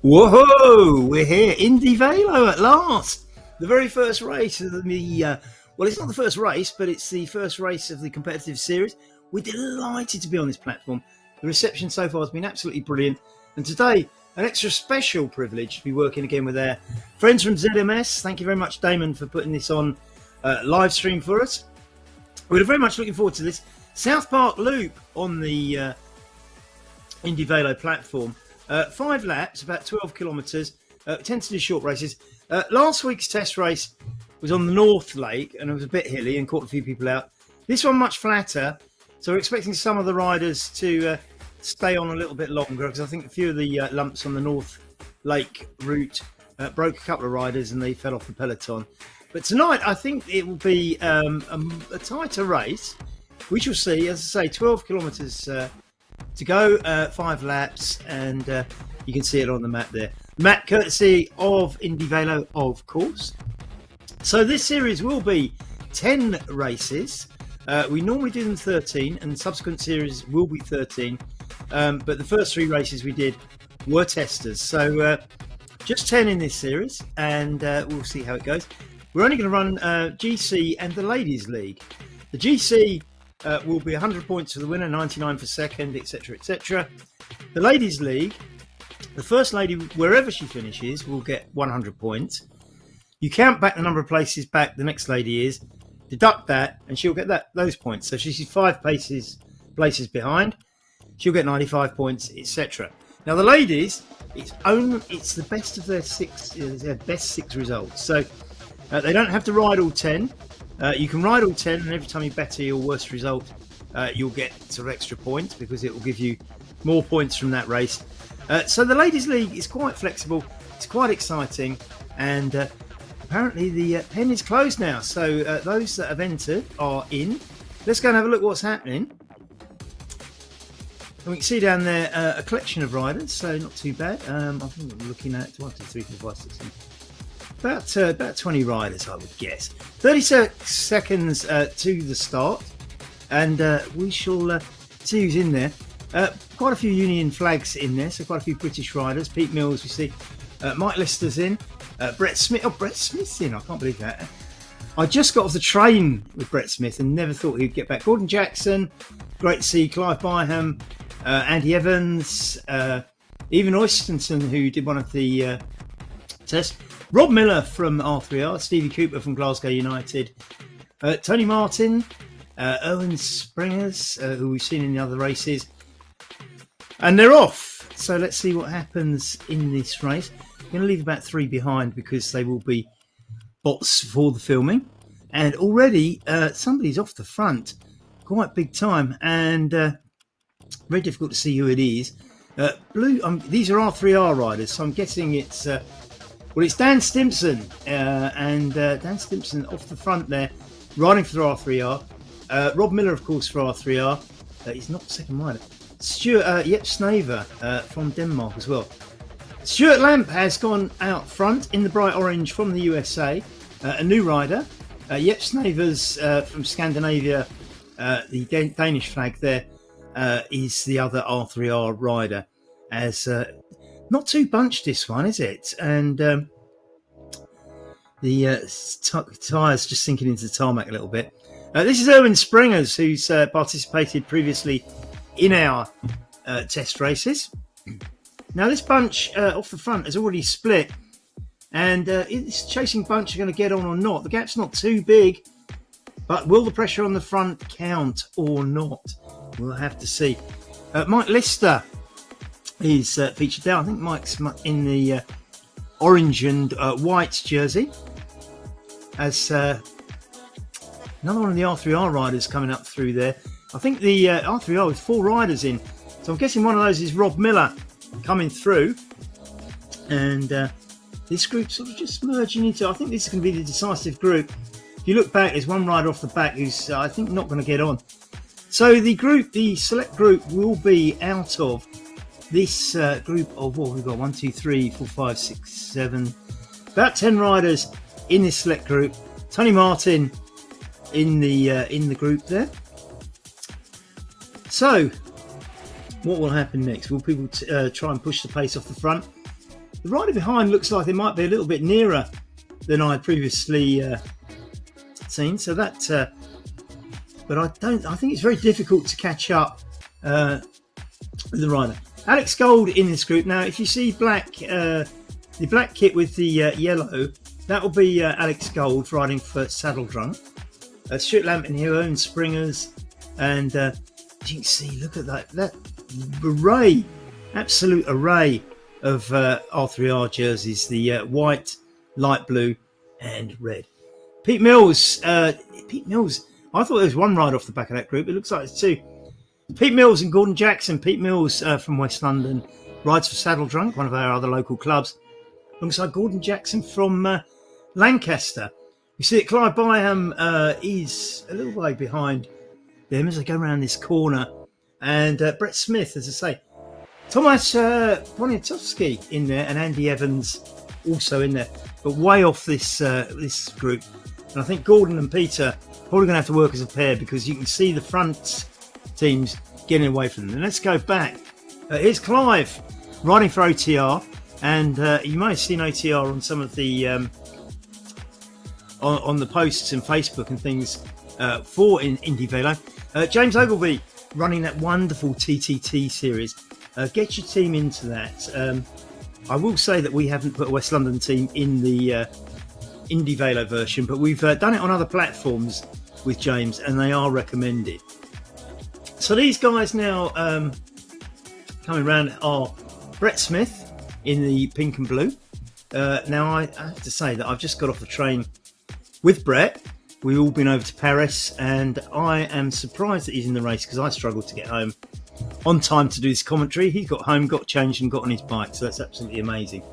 Whoa! We're here, Indy Velo at last. The very first race of the well, it's not the first race, but it's the first race of the competitive series. We're delighted to be on this platform. The reception so far has been absolutely brilliant, and today an extra special privilege to be working again with our friends from ZMS. Thank you very much, Damon, for putting this on live stream for us. We're very much looking forward to this South Park Loop on the Indy Velo platform. 5 laps, about 12 kilometres. Tend to do short races. Last week's test race was on the North Lake and it was a bit hilly and caught a few people out. This one much flatter, so we're expecting some of the riders to stay on a little bit longer, because I think a few of the lumps on the North Lake route broke a couple of riders and they fell off the peloton. But tonight I think it will be a tighter race. We shall see. As I say, 12 kilometres to go, 5 laps, and you can see it on the map there. Map courtesy of Indy Velo, of course. So this series will be 10 races. We normally do them 13, and subsequent series will be 13. But the first 3 races we did were testers. So just 10 in this series, and we'll see how it goes. We're only going to run GC and the Ladies League. The GC will be 100 points for the winner, 99 for second, etc, etc. The Ladies League, the first lady, wherever she finishes, will get 100 points. You count back the number of places back the next lady is, deduct that, and she'll get those points. So if she's 5 places behind, she'll get 95 points, etc. Now the ladies, it's the best of their best 6 results. So they don't have to ride all 10. You can ride all 10, and every time you better your worst result, you'll get sort of extra points, because it will give you more points from that race. So the Ladies League is quite flexible, it's quite exciting, and apparently the pen is closed now. So those that have entered are in. Let's go and have a look what's happening. And we can see down there a collection of riders, so not too bad. I think we're looking at 1, 2, 3, 4, 5, 6, 7. About 20 riders, I would guess. 36 seconds to the start, and we shall see who's in there. Quite a few Union flags in there, so quite a few British riders. Pete Mills, we see. Mike Lister's in. Brett Smith. Oh, Brett Smith's in. I can't believe that. I just got off the train with Brett Smith and never thought he'd get back. Gordon Jackson. Great to see Clive Byham. Andy Evans. Even Oystenson, who did one of the tests. Rob Miller from R3R, Stevie Cooper from Glasgow United, Tony Martin, Owen Springers, who we've seen in the other races, and they're off. So let's see what happens in this race. I'm going to leave about 3 behind because they will be bots for the filming, and already somebody's off the front, quite big time, and very difficult to see who it is. These are R3R riders, so I'm guessing it's well, it's Dan Stimpson, and Dan Stimpson off the front there, riding for R3R. Rob Miller, of course, for R3R. He's not second rider. Stuart Snaver from Denmark as well. Stuart Lamp has gone out front in the bright orange from the USA, a new rider. Snaver's from Scandinavia, the Danish flag there, is the other R3R rider. As not too bunched this one, is it? And the tyres just sinking into the tarmac a little bit. This is Erwin Springers, who's participated previously in our test races. Now this bunch off the front has already split, and is this chasing bunch going to get on or not? The gap's not too big, but will the pressure on the front count or not? We'll have to see. Mike Lister is featured there. I think Mike's in the orange and white jersey, as another one of the R3R riders coming up through there. I think the R3R with 4 riders in, so I'm guessing one of those is Rob Miller coming through, and this group sort of just merging into, I think this is going to be the decisive group. If you look back, there's one rider off the back who's I think not going to get on. So the select group will be out of this group of what we've got 1, 2, 3, 4, 5, 6, 7, about 10 riders in this select group. Tony Martin in the group there. So what will happen next? Will people try and push the pace off the front? The rider behind looks like they might be a little bit nearer than I had previously seen. So that, but I think it's very difficult to catch up with the rider. Alex Gold in this group. Now, if you see the black kit with the yellow, that will be Alex Gold riding for Saddle Drunk. Stuart Lampton here owns Springers, and as you can see, look at that array, absolute array of R3R jerseys, the white, light blue and red. Pete Mills, I thought there was one rider off the back of that group. It looks like it's two. Pete Mills and Gordon Jackson. Pete Mills from West London rides for Saddle Drunk, one of our other local clubs, alongside Gordon Jackson from Lancaster. You see that Clive Byham is a little way behind them as they go around this corner, and Brett Smith, as I say, Tomasz Poniatowski in there, and Andy Evans also in there, but way off this group. And I think Gordon and Peter probably going to have to work as a pair, because you can see the front teams getting away from them. And let's go back. Here's Clive riding for OTR, and you may have seen OTR on some of the on the posts and Facebook and things for Indy Velo. James Ogilvy running that wonderful TTT series. Get your team into that. I will say that we haven't put a West London team in the Indy Velo version, but we've done it on other platforms with James, and they are recommended. So these guys now coming around are Brett Smith in the pink and blue. Now I have to say that I've just got off the train with Brett. We've all been over to Paris, and I am surprised that he's in the race, because I struggled to get home on time to do this commentary. He got home, got changed and got on his bike, so that's absolutely amazing.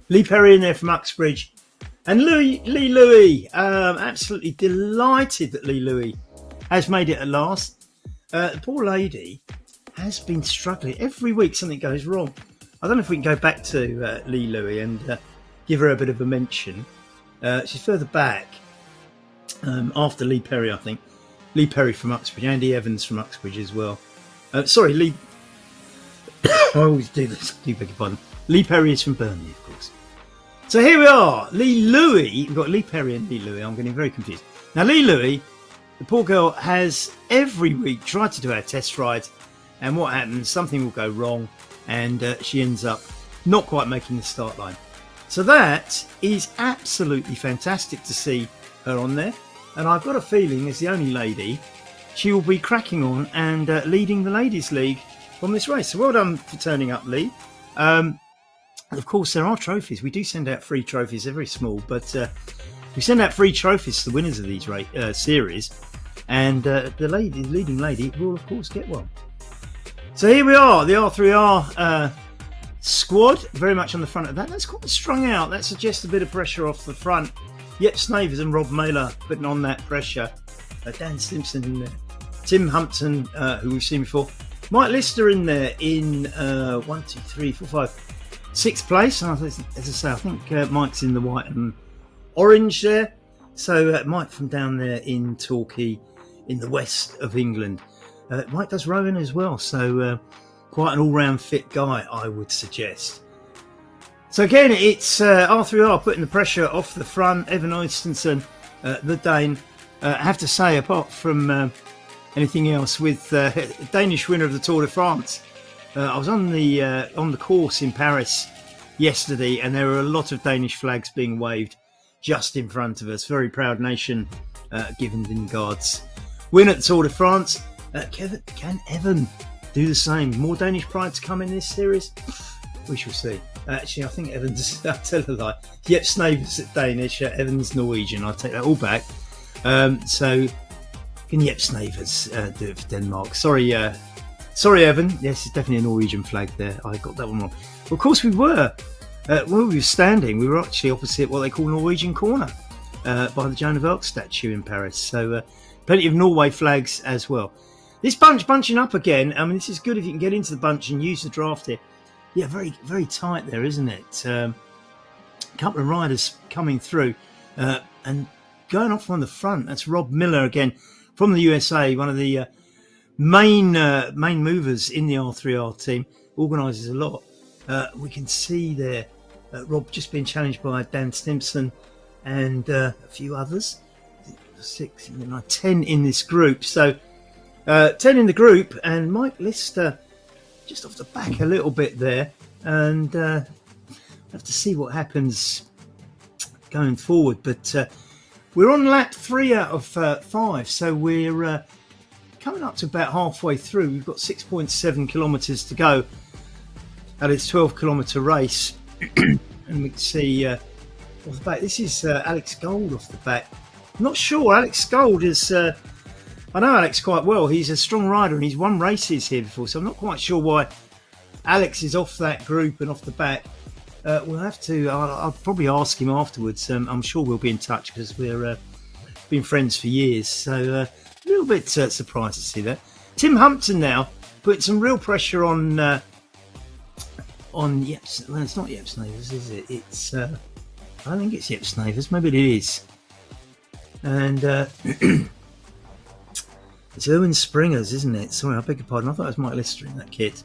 Lee Perry in there from Uxbridge, and Lee Louis. Absolutely delighted that Lee Louis has made it at last. The poor lady has been struggling. Every week something goes wrong. I don't know if we can go back to Lee Louis and give her a bit of a mention. She's further back after Lee Perry, I think. Lee Perry from Uxbridge, Andy Evans from Uxbridge as well. Sorry, Lee. I always do this. Do beg your pardon. Lee Perry is from Burnley, of course. So here we are. Lee Louis. We've got Lee Perry and Lee Louis. I'm getting very confused. Now, Lee Louis, the poor girl, has every week tried to do our test rides, and what happens? Something will go wrong, and she ends up not quite making the start line. So that is absolutely fantastic to see her on there, and I've got a feeling, as the only lady, she will be cracking on and leading the Ladies' League from this race. So well done for turning up, Lee. Of course, there are trophies. We do send out free trophies. They're very small, but we send out free trophies to the winners of these series, and the leading lady will, of course, get one. So here we are, the R3R squad, very much on the front of that. That's quite strung out. That suggests a bit of pressure off the front. Yep, Snavers and Rob Mailer putting on that pressure. Dan Simpson in there. Tim Humpton, who we've seen before. Mike Lister in there in 1, 2, 3, 4, 5, 6th place. And as I say, I think Mike's in the white and orange there. So Mike from down there in Torquay in the west of England. Mike does rowing as well. So quite an all-round fit guy, I would suggest. So again, it's R3R putting the pressure off the front. Evan Oystenson, the Dane. I have to say, apart from anything else, with Danish winner of the Tour de France, I was on the course in Paris yesterday, and there were a lot of Danish flags being waved just in front of us. Very proud nation, given Vingegaard's win at the Tour de France. Can Evan do the same? More Danish pride to come in this series? We shall see. Actually, I think Evans, I'll tell a lie. Yep, Snavers at Danish, Evans Norwegian. I'll take that all back. So can Yep Snavers do it for Denmark? Sorry, Evan. Yes, it's definitely a Norwegian flag there. I got that one wrong. Well, of course, we were. Where we were standing, we were actually opposite what they call Norwegian Corner by the Joan of Arc statue in Paris. So plenty of Norway flags as well. This bunching up again. I mean, this is good if you can get into the bunch and use the draft here. Yeah, very, very tight there, isn't it? A couple of riders coming through and going off on the front. That's Rob Miller again from the USA, one of the main movers in the R3R team. Organises a lot. We can see there Rob just being challenged by Dan Stimson and a few others. 6, 10 in this group. So 10 in the group, and Mike Lister just off the back a little bit there. And have to see what happens going forward. But we're on lap 3 out of 5, so we're coming up to about halfway through. We've got 6.7 kilometres to go at its 12-kilometre race. And we can see off the back, this is Alex Gold off the back. I'm not sure. Alex Gold is, I know Alex quite well. He's a strong rider and he's won races here before, so I'm not quite sure why Alex is off that group and off the back. We'll have to, I'll probably ask him afterwards. I'm sure we'll be in touch because we're been friends for years. So a little bit surprised to see that. Tim Humpton now putting some real pressure on Yeps. Well, it's not Yeps Navers, is it? It's, I don't think it's Yeps Navers. Maybe it is. And it's Erwin Springers, isn't it? Sorry, I beg your pardon. I thought it was Mike Lister in that kit.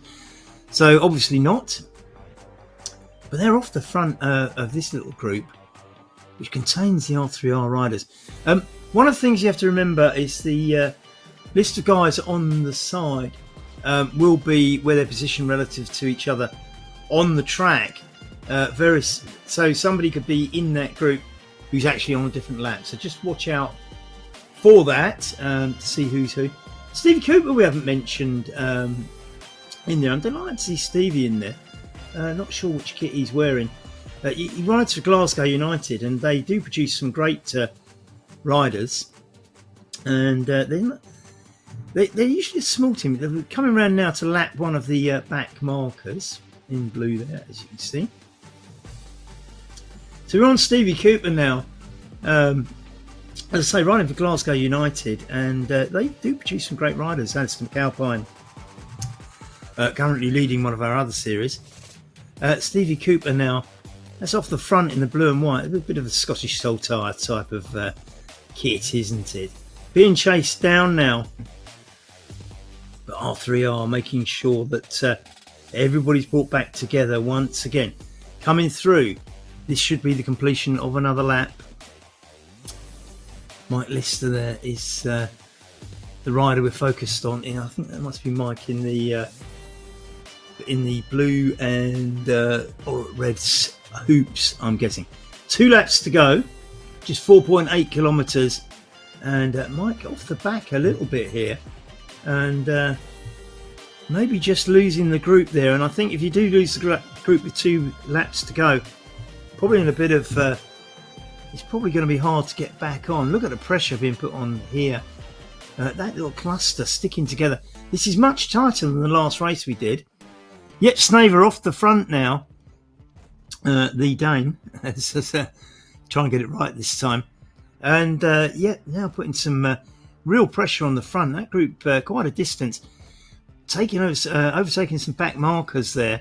So obviously not. But they're off the front of this little group, which contains the R3R riders. One of the things you have to remember is the list of guys on the side will be where they're positioned relative to each other on the track. So somebody could be in that group who's actually on a different lap. So just watch out for that to see who's who. Stevie Cooper we haven't mentioned in there. I'm delighted to see Stevie in there. Not sure which kit he's wearing. He rides for Glasgow United, and they do produce some great riders. And they're usually a small team. They're coming around now to lap one of the back markers in blue there, as you can see. So we're on Stevie Cooper now. As I say, riding for Glasgow United, and they do produce some great riders. Alistair McAlpine currently leading one of our other series. Stevie Cooper now, that's off the front in the blue and white. A bit of a Scottish Saltire type of kit, isn't it? Being chased down now. But R3R making sure that everybody's brought back together once again. Coming through. This should be the completion of another lap. Mike Lister there is the rider we're focused on. I think that must be Mike in the blue and or red hoops, I'm guessing. 2 laps to go, just 4.8 kilometres, and Mike off the back a little bit here, and maybe just losing the group there. And I think if you do lose the group with 2 laps to go, probably in a bit of it's probably going to be hard to get back on. Look at the pressure being put on here. That little cluster sticking together. This is much tighter than the last race we did. Yep, Snaver off the front now. The Dane. Try and get it right this time. And now putting some real pressure on the front. That group quite a distance. Overtaking some back markers there.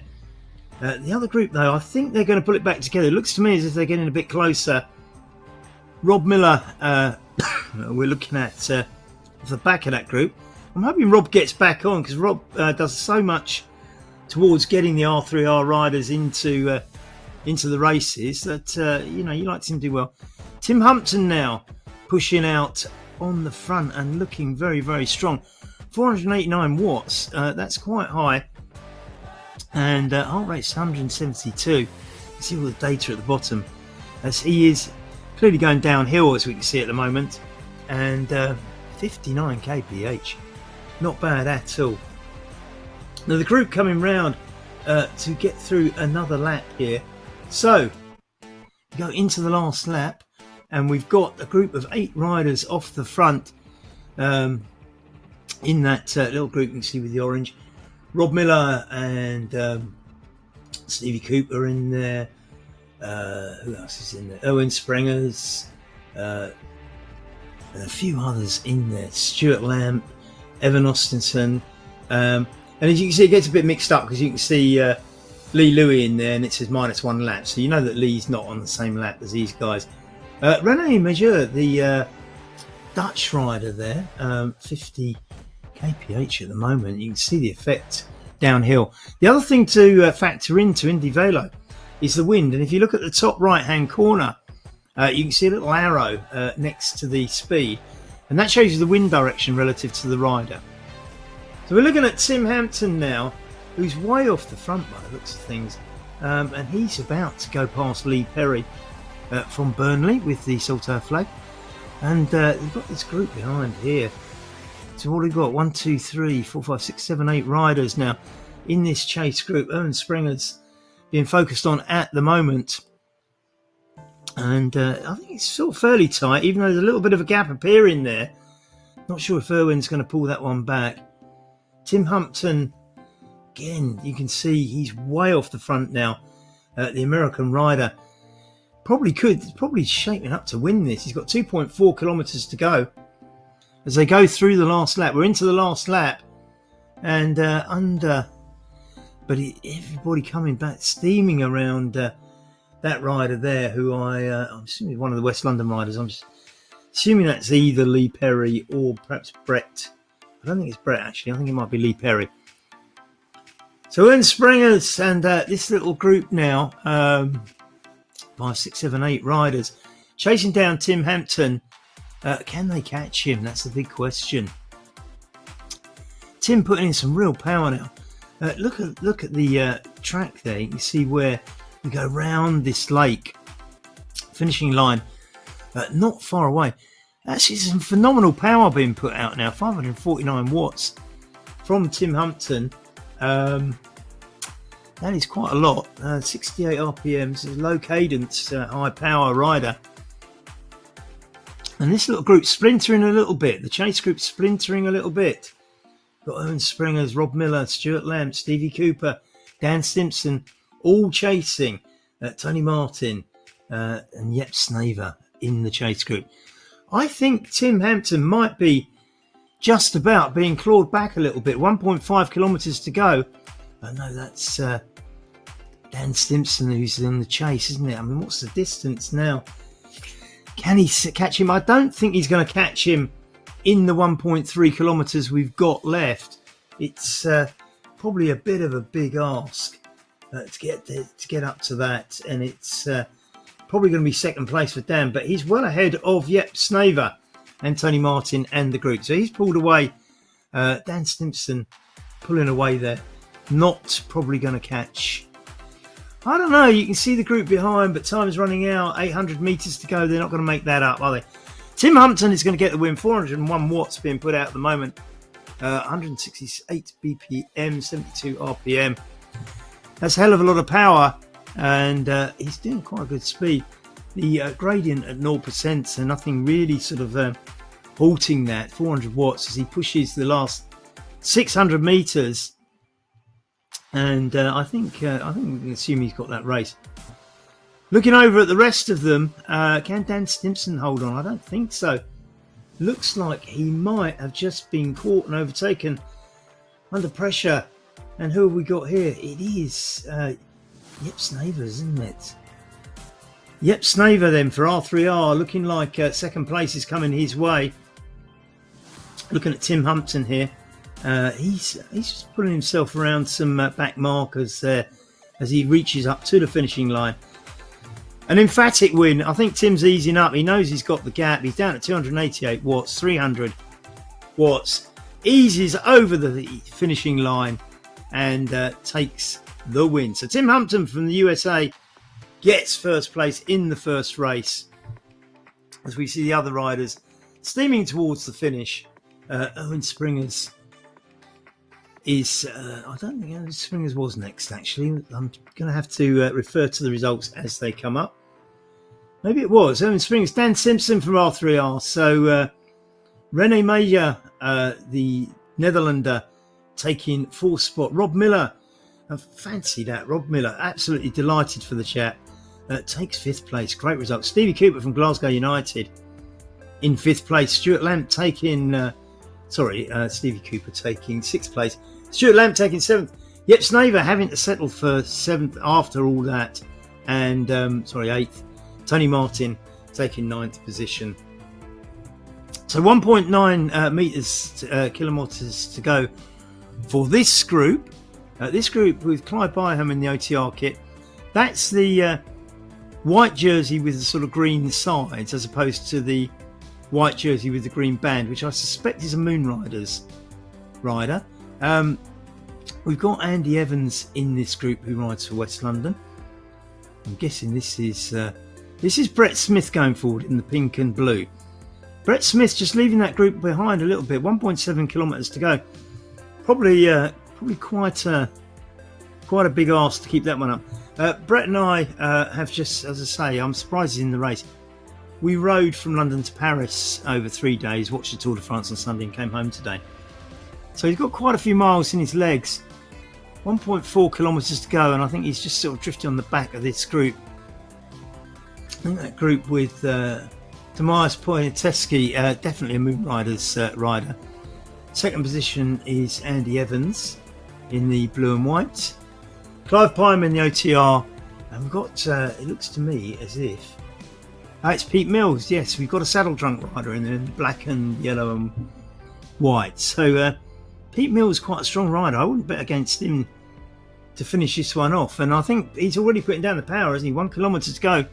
The other group, though, I think they're going to pull it back together. It looks to me as if they're getting a bit closer. Rob Miller, we're looking at the back of that group. I'm hoping Rob gets back on, because Rob does so much towards getting the R3R riders into the races that you like to see him do well. Tim Humpton now pushing out on the front and looking very, very strong. 489 watts, that's quite high. And heart rate's 172. You see all the data at the bottom, as he is clearly going downhill, as we can see at the moment. And 59 kph, not bad at all. Now the group coming round to get through another lap here. So we go into the last lap, and we've got a group of 8 riders off the front. In that little group you can see with the orange. Rob Miller and Stevie Cooper in there. Who else is in there? Owen Sprengers. And a few others in there. Stuart Lamb, Evan Austinson. And as you can see, it gets a bit mixed up because you can see Lee Louis in there and it says -1 lap. So you know that Lee's not on the same lap as these guys. René Major, the Dutch rider there, 50 kph at the moment. You can see the effect downhill. The other thing to factor into Indy Velo, is the wind. And if you look at the top right-hand corner, you can see a little arrow next to the speed, and that shows you the wind direction relative to the rider. So we're looking at Tim Hampton now, who's way off the front by the looks of things, and he's about to go past Lee Perry from Burnley with the Saltair flag, and we've got this group behind here. So what we've got, 1, 2, 3, 4, 5, 6, 7, 8 riders now in this chase group. Erwin Springer's being focused on at the moment, and I think it's sort of fairly tight, even though there's a little bit of a gap appearing there. Not sure if Erwin's going to pull that one back. Tim Hampton, again, you can see he's way off the front now. The American rider probably shaping up to win this. He's got 2.4 kilometres to go as they go through the last lap. We're into the last lap, and but everybody coming back, steaming around that rider there, who I'm assuming one of the West London riders. I'm just assuming that's either Lee Perry or perhaps Brett. I don't think it's Brett, actually. I think it might be Lee Perry. So Erwin Springers and this little group now, 5, 6, 7, 8 riders, chasing down Tim Hampton. Can they catch him? That's the big question. Tim putting in some real power now. Look at the track there. You can see where we go round this lake. Finishing line not far away. Actually, some phenomenal power being put out now. 549 watts from Tim Hampton. That is quite a lot. 68 RPMs, low cadence, high power rider. And this little group splintering a little bit. The chase group splintering a little bit. Got Erwin Springers, Rob Miller, Stuart Lamb, Stevie Cooper, Dan Stimpson, all chasing. Tony Martin and Jep Snaver in the chase group. I think Tim Hampton might be just about being clawed back a little bit. 1.5 kilometres to go. I know that's Dan Stimpson who's in the chase, isn't it? I mean, what's the distance now? Can he catch him? I don't think he's going to catch him in the 1.3 kilometres we've got left. It's probably a bit of a big ask to get up to that, and it's probably going to be second place for Dan, but he's well ahead of Jep Snaver and Tony Martin and the group. So he's pulled away. Dan Stimpson pulling away there. Not probably going to catch. I don't know. You can see the group behind, but time is running out. 800 metres to go. They're not going to make that up, are they? Tim Hampton is going to get the win. 401 watts being put out at the moment. 168 BPM, 72 RPM. That's a hell of a lot of power. And he's doing quite a good speed. The gradient at 0%, so nothing really sort of halting that. 400 watts as he pushes the last 600 metres. And I think we can assume he's got that race. Looking over at the rest of them, can Dan Stimpson hold on? I don't think so. Looks like he might have just been caught and overtaken under pressure. And who have we got here? It is Jep Snaver, isn't it? Jep Snaver then for R3R, looking like second place is coming his way. Looking at Tim Hampton here. He's just pulling himself around some back markers there as he reaches up to the finishing line. An emphatic win. I think Tim's easing up. He knows he's got the gap. He's down at 288 watts, 300 watts. Eases over the finishing line and takes the win. So Tim Hampton from the USA gets first place in the first race. As we see the other riders steaming towards the finish. Erwin Springers is, I don't think Erwin Springers was next actually. I'm going to have to refer to the results as they come up. Maybe it was. Erwin Springers, Dan Stimpson from R3R. So René Major, the Netherlander, taking fourth spot. Rob Miller, I fancy that. Rob Miller, absolutely delighted for the chap. Takes fifth place. Great result. Stevie Cooper from Glasgow United in fifth place. Stuart Lamb taking, Stevie Cooper taking sixth place. Stuart Lamb taking seventh. Jep Snaver having to settle for seventh after all that. And, eighth. Tony Martin taking ninth position. So 1.9 kilometres to go for this group. This group with Clive Byham in the OTR kit. That's the white jersey with the sort of green sides, as opposed to the white jersey with the green band, which I suspect is a Moonriders rider. We've got Andy Evans in this group who rides for West London. I'm guessing this is Brett Smith going forward in the pink and blue. Brett Smith just leaving that group behind a little bit. 1.7 kilometres to go. Probably quite a big ask to keep that one up. Brett and I have just, as I say, I'm surprised he's in the race. We rode from London to Paris over 3 days, watched the Tour de France on Sunday and came home today. So he's got quite a few miles in his legs. 1.4 kilometres to go, and I think he's just sort of drifting on the back of this group. I think that group with Tomasz Poniatowski, definitely a Moonriders rider. Second position is Andy Evans in the blue and white. Clive Pyam in the OTR. And we've got, it looks to me as if... it's Pete Mills, yes. We've got a saddle drunk rider in there, black and yellow and white. So Pete Mills is quite a strong rider. I wouldn't bet against him to finish this one off. And I think he's already putting down the power, isn't he? 1 kilometre to go.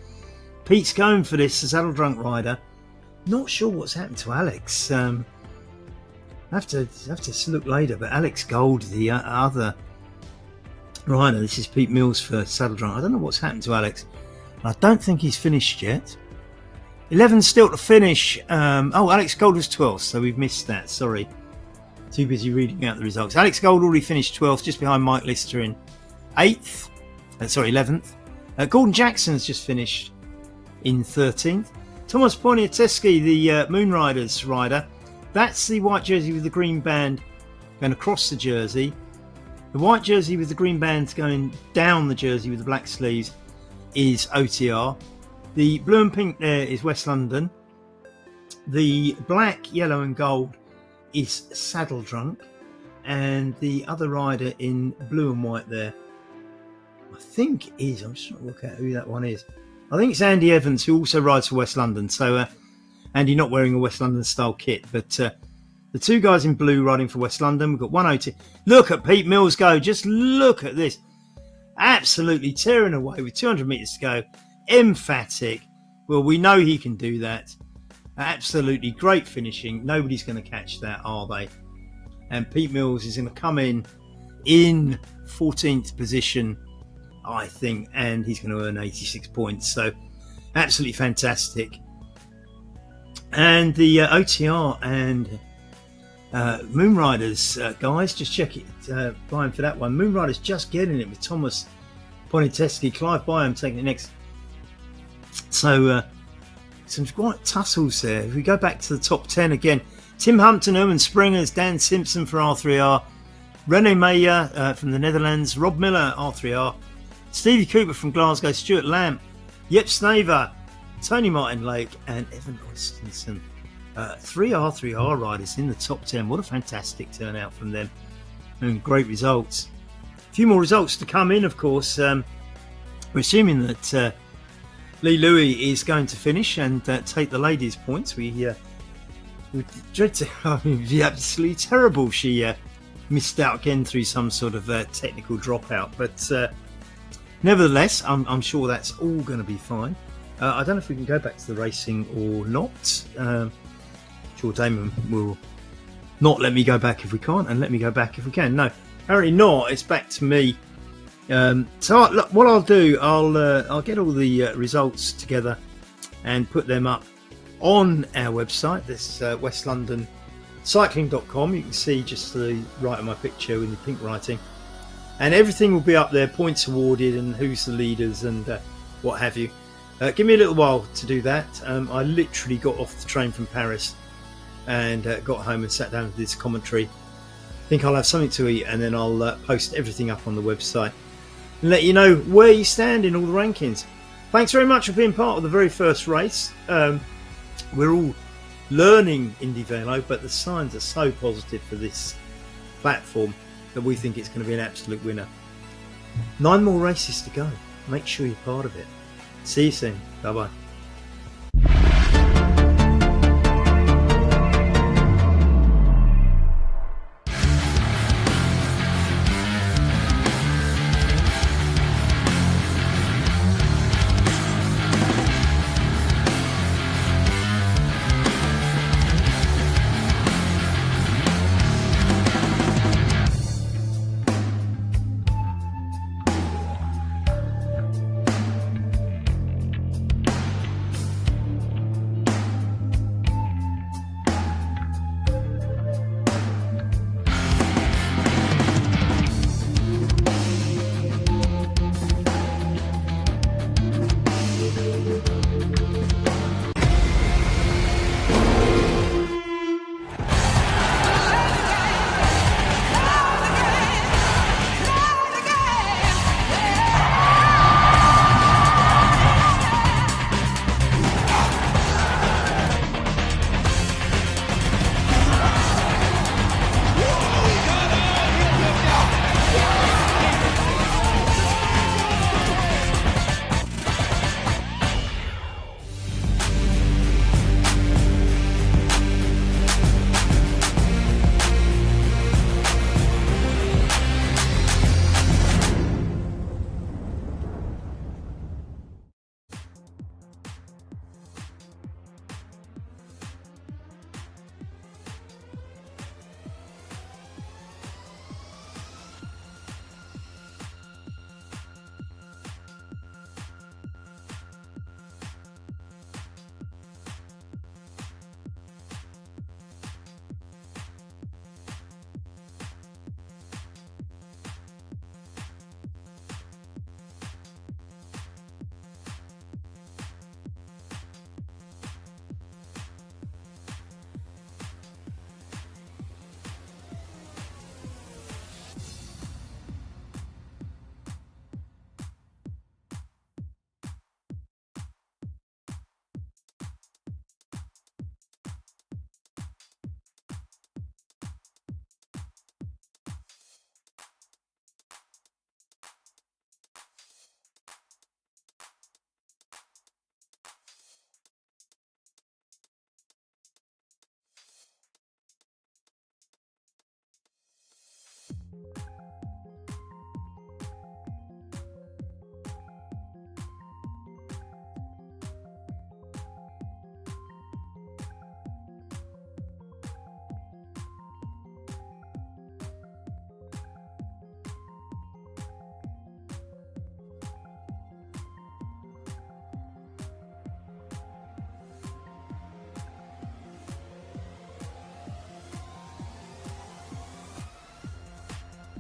Pete's going for this, the saddle drunk rider. Not sure what's happened to Alex. I have to look later, but Alex Gold, the other rider, this is Pete Mills for saddle drunk. I don't know what's happened to Alex. I don't think he's finished yet. 11 still to finish. Alex Gold was 12th, so we've missed that. Sorry. Too busy reading out the results. Alex Gold already finished 12th, just behind Mike Lister in 8th. 11th. Gordon Jackson's just finished in 13th. Tomasz Poniatowski, the Moonriders rider. That's the white jersey with the green band going across the jersey. The white jersey with the green band going down the jersey with the black sleeves is OTR. The blue and pink there is West London. The black, yellow and gold is Saddle Drunk. And the other rider in blue and white there, I think is, I'm just trying to work out who that one is. I think it's Andy Evans, who also rides for West London. So Andy not wearing a West London style kit, but the two guys in blue riding for West London. We've got 102. Look at Pete Mills go. Just look at this. Absolutely tearing away with 200 metres to go. Emphatic. Well, we know he can do that. Absolutely great finishing. Nobody's going to catch that, are they? And Pete Mills is going to come in 14th position, I think, and he's going to earn 86 points. So absolutely fantastic. And the OTR and Moonriders guys, just check it. Byam for that one. Moonriders just getting it with Tomasz Poniatowski. Clive Byam taking it next. So some quite tussles there. If we go back to the top 10 again, Tim Hampton, Herman Springers, Dan Simpson for R3R, Rene Meyer from the Netherlands, Rob Miller R3R, Stevie Cooper from Glasgow, Stuart Lamb, Jep Snaver, Tony Martin Lake and Evan Ostenson. 3 R3R riders in the top 10. What a fantastic turnout from them, and great results. A few more results to come in, of course. We're assuming that Lee Louis is going to finish and take the ladies' points. We dread to. I mean, it would be absolutely terrible. She missed out again through some sort of technical dropout, but nevertheless, I'm sure that's all going to be fine. I don't know if we can go back to the racing or not. Sure, Damon will not let me go back if we can't, and let me go back if we can. No, apparently not. It's back to me. So look, what I'll do, I'll get all the results together and put them up on our website. This westlondoncycling.com. You can see just to the right of my picture with the pink writing, and everything will be up there, points awarded and who's the leaders and what have you. Give me a little while to do that. I literally got off the train from Paris and got home and sat down with this commentary. I think I'll have something to eat and then I'll post everything up on the website and let you know where you stand in all the rankings. Thanks very much for being part of the very first race. We're all learning Indy Velo, but the signs are so positive for this platform that we think it's going to be an absolute winner. 9 more races to go. Make sure you're part of it. See you soon. Bye bye.